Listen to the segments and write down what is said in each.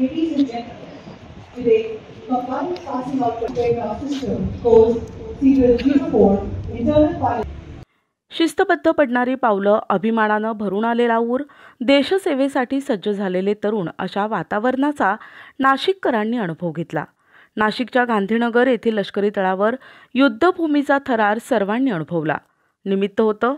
Ladies and gentlemen, today, Combined Passing Out Radar System course Serial 04 Internal Pilot. शिस्तबद्ध पडणारी पावलं, अभिमानानं भरून आलेला ऊर, देशसेवेसाठी सज्ज झालेले तरुण अशा वातावरणाचा नाशिककरांनी अनुभव घेतला. नाशिकच्या गांधीनगर येथील लष्करी तळावर युद्धभूमीचा थरार सर्वांनी अनुभवला. निमित्त होतं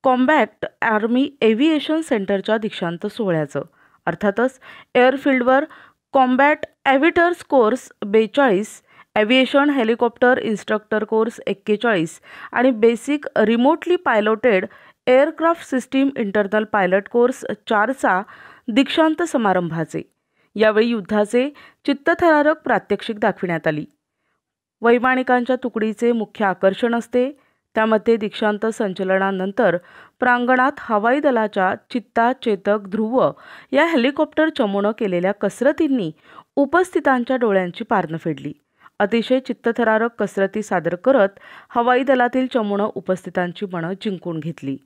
कॉम्बॅक्ट आर्मी एव्हिएशन सेंटरच्या दीक्षांत सोहळ्याचं. अर्थातच एअरफील्डवर combat aviators course 42, aviation helicopter instructor course 41 आणि basic remotely piloted aircraft system internal pilot course 4चा दीक्षांत समारंभाचे. यावेळी युद्धाचे चित्तथरारक प्रात्यक्षिक दाखविण्यात आली. वैमानिकांच्या तुकडीचे मुख्य आकर्षण असते. त्यामध्ये दीक्षांत संचलनानंतर प्रांगणात हवाई दलाच्या चित्ता, चेतक, ध्रुव या हेलिकॉप्टर चमूनं केलेल्या कसरतींनी उपस्थितांच्या डोळ्यांची पारणं फेडली. अतिशय चित्तथरारक कसरती सादर करत हवाई दलातील चमूनं उपस्थितांची मनं जिंकून घेतली.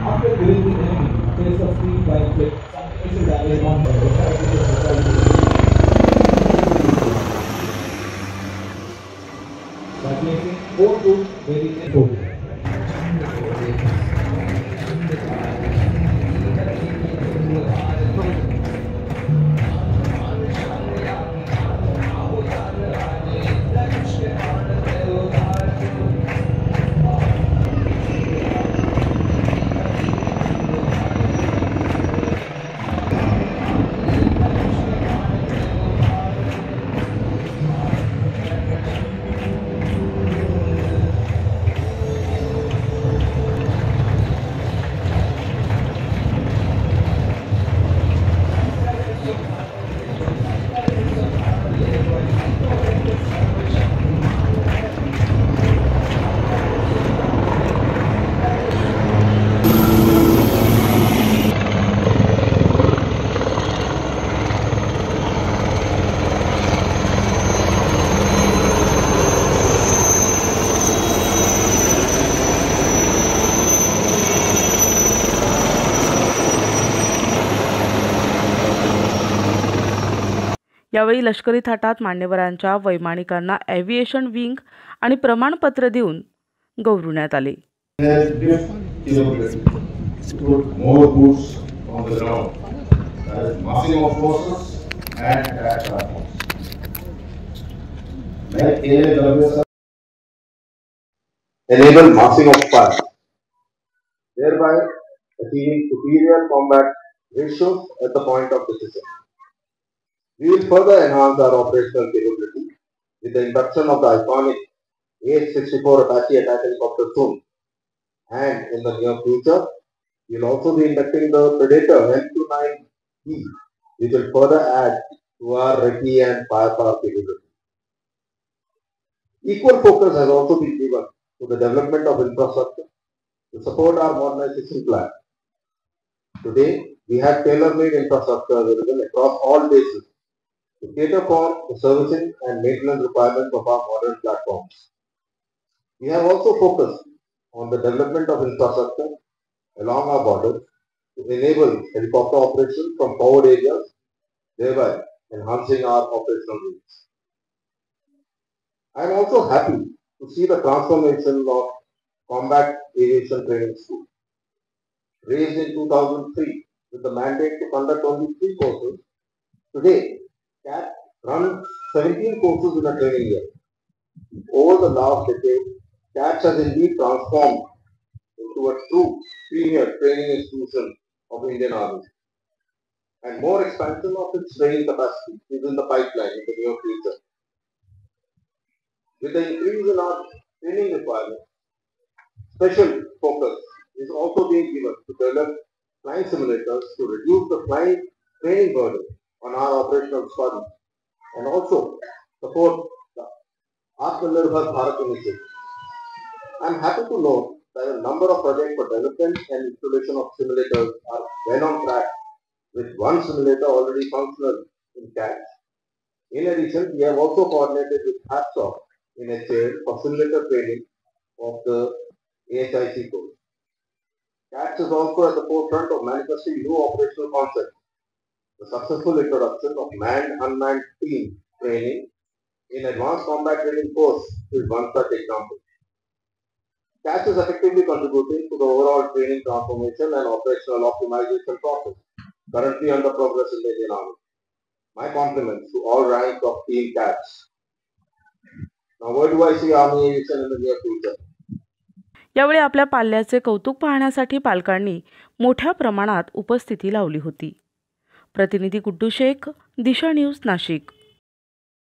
After killing the enemy, there is a free flight with some initial damage on the by placing 4 troops very important. यावेळी लष्करी थाटात मान्यवरांच्या वैमानिकांना एव्हिएशन विंग आणि प्रमाणपत्र देऊन गौरवण्यात आले. Enable massing of fire, thereby achieving superior combat ratios at the point of decision. We will further enhance our operational capability with the induction of the iconic AH-64 Apache attack helicopter soon, and in the near future, we will also be inducting the Predator M29E, which will further add to our recce and firepower capability. Equal focus has also been given to the development of infrastructure to support our modernization plan. Today, we have tailor-made infrastructure available across all bases to cater for the servicing and maintenance requirements of our modern platforms. We have also focused on the development of infrastructure along our borders to enable helicopter operations from forward areas, thereby enhancing our operational needs. I am also happy to see the transformation of Combat Aviation Training School. Raised in 2003 with the mandate to conduct only 3 courses, today CAT runs 17 courses in a training year. Over the last decade, CATS has indeed transformed into a true premier training institution of Indian Army. And more expansion of its training capacity is in the pipeline in the near future. With the increase in our training requirements, special focus is also being given to develop flying simulators to reduce the flying training burden on our operational squadron and also support the Atmanirbhar Bharat initiative. I am happy to note that a number of projects for development and installation of simulators are well on track, with one simulator already functional in CATS. In addition, we have also coordinated with HAPSOC in HAL for simulator training of the AHIC course. CATS is also at the forefront of manifesting new operational concepts. The successful introduction of manned-unmanned team training in advanced combat training course is one such example. CATS is effectively contributing to the overall training transformation and operational optimization process currently under progress in the Indian Army. My compliments to all ranks of Team CATS. Now, where do I see Army aviation in the near future? यावेळी आपल्या पाल्याचे कौतुक पाहण्यासाठी पालकांनी मोठ्या प्रमाणात उपस्थिती लावली होती. प्रतिनिधी गुड्डू शेख, दिशा न्यूज, नाशिक.